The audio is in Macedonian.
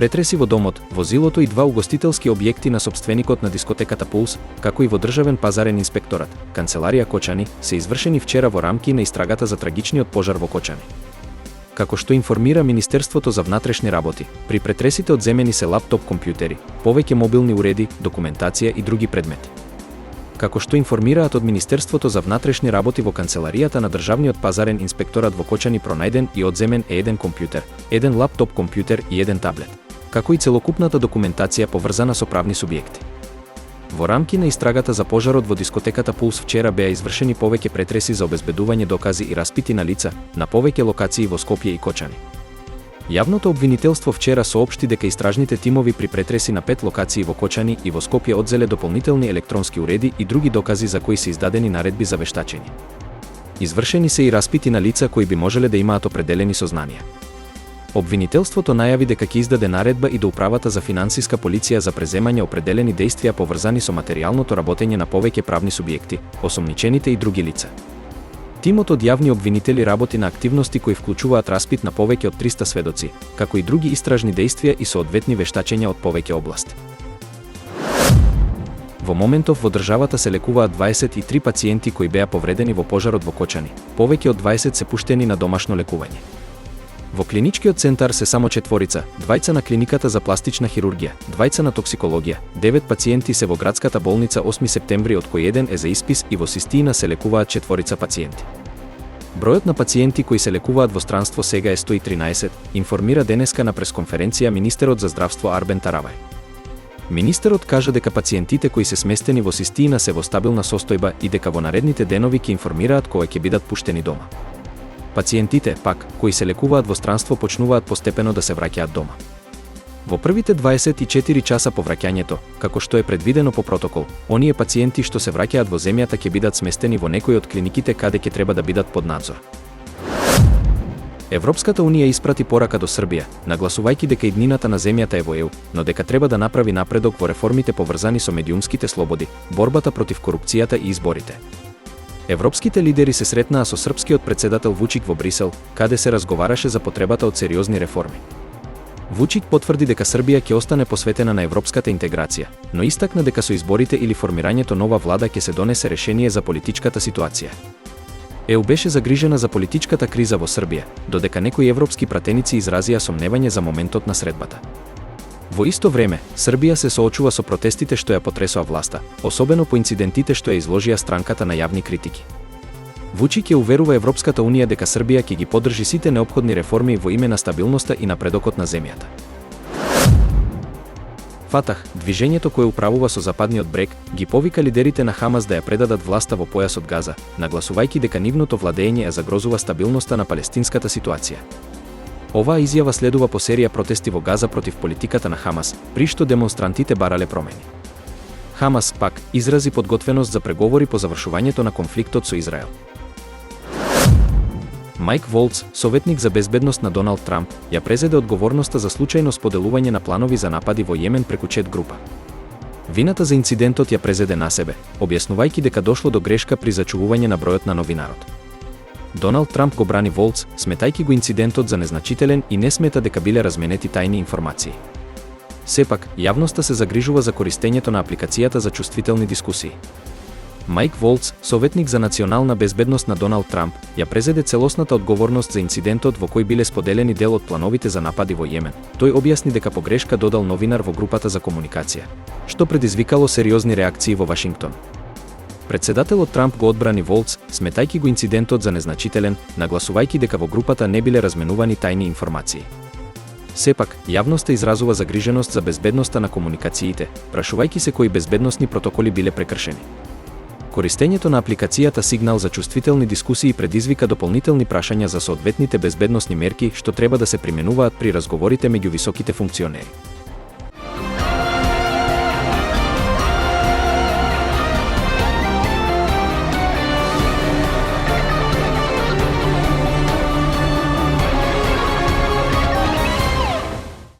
Претреси во домот, возилото и два угостителски објекти на сопственикот на дискотеката Пулс, како и во државен пазарен инспекторат, канцеларија Кочани, се извршени вчера во рамки на истрагата за трагичниот пожар во Кочани. Како што информира Министерството за внатрешни работи, при претресите одземени се лаптоп компјутери, повеќе мобилни уреди, документација и други предмети. Како што информираат од Министерството за внатрешни работи, во канцеларијата на државниот пазарен инспекторат во Кочани пронајден и одземен е еден компјутер, еден лаптоп компјутер и еден таблет, како и целокупната документација поврзана со правни субјекти. Во рамки на истрагата за пожарот во дискотеката Пулс вчера беа извршени повеќе претреси за обезбедување докази и распити на лица на повеќе локации во Скопје и Кочани. Јавното обвинителство вчера соопшти дека истражните тимови при претреси на 5 локации во Кочани и во Скопје одзеле дополнителни електронски уреди и други докази за кои се издадени наредби за вештачење. Извршени се и распити на лица кои би можеле да имаат определени сознанија. Обвинителството најави дека ќе издаде наредба и до Управата за финансиска полиција за преземање определени дејствија поврзани со материјалното работење на повеќе правни субјекти, осомничените и други лица. Тимот од јавни обвинители работи на активности кои вклучуваат распит на повеќе од 300 сведоци, како и други истражни дејствија и соодветни вештачења од повеќе области. Во моментов во државата се лекуваат 23 пациенти кои беа повредени во пожарот во Кочани, повеќе од 20 се пуштени на домашно лекување. Во клиничкиот центар се само 4, 2 на клиниката за пластична хирургија, 2 на токсикологија, 9 пациенти се во градската болница 8 септември, од кој еден е за испис, и во Систина се лекуваат 4 пациенти. Бројот на пациенти кои се лекуваат во странство сега е 113, информира денеска на пресконференција министерот за здравство Арбен Таравај. Министерот кажа дека пациентите кои се сместени во Систина се во стабилна состојба и дека во наредните денови ќе информираат кога ќе бидат пуштени дома. Пациентите, пак, кои се лекуваат во странство, почнуваат постепено да се враќаат дома. Во првите 24 часа по враќањето, како што е предвидено по протокол, оние пациенти што се враќаат во земјата ќе бидат сместени во некои од клиниките каде ќе треба да бидат под надзор. Европската унија испрати порака до Србија, нагласувајќи дека иднината на земјата е во ЕУ, но дека треба да направи напредок во реформите поврзани со медиумските слободи, борбата против корупцијата и изборите. Европските лидери се сретнаа со српскиот претседател Вучик во Брисел, каде се разговараше за потребата од сериозни реформи. Вучик потврди дека Србија ќе остане посветена на европската интеграција, но истакна дека со изборите или формирањето нова влада ќе се донесе решение за политичката ситуација. ЕУ беше загрижена за политичката криза во Србија, додека некои европски пратеници изразија сомневање за моментот на средбата. Во исто време, Србија се соочува со протестите што ја потресоа власта, особено по инцидентите што ја изложија странката на јавни критики. Вучик ја уверува Европската унија дека Србија ќе ги поддржи сите неопходни реформи во име на стабилноста и напредокот на земјата. Фатах, движењето кое управува со западниот брег, ги повика лидерите на Хамас да ја предадат власта во појасот Газа, нагласувајќи дека нивното владење ја загрозува стабилноста на палестинската ситуација. Оваа изјава следува по серија протести во Газа против политиката на Хамас, при што демонстрантите барале промени. Хамас, пак, изрази подготвеност за преговори по завршувањето на конфликтот со Израел. Мајк Волц, советник за безбедност на Доналд Трамп, ја презеде одговорноста за случајно споделување на планови за напади во Јемен преку чет група. Вината за инцидентот ја презеде на себе, објаснувајќи дека дошло до грешка при зачувување на бројот на новинарот. Доналд Трамп го брани Волц, сметајќи го инцидентот за незначителен и не смета дека биле разменети тајни информации. Сепак, јавноста се загрижува за користењето на апликацијата за чувствителни дискусии. Мајк Волц, советник за национална безбедност на Доналд Трамп, ја презеде целосната одговорност за инцидентот во кој биле споделени дел од плановите за напади во Јемен. Тој објасни дека погрешка додал новинар во групата за комуникација, што предизвикало сериозни реакции во Вашингтон. Председателот Трамп го одбрани Волц, сметајќи го инцидентот за незначителен, нагласувајќи дека во групата не биле разменувани тајни информации. Сепак, јавноста изразува загриженост за безбедноста на комуникациите, прашувајќи се кои безбедносни протоколи биле прекршени. Користењето на апликацијата Сигнал за чувствителни дискусии предизвика дополнителни прашања за соодветните безбедносни мерки што треба да се применуваат при разговорите меѓу високите функционери.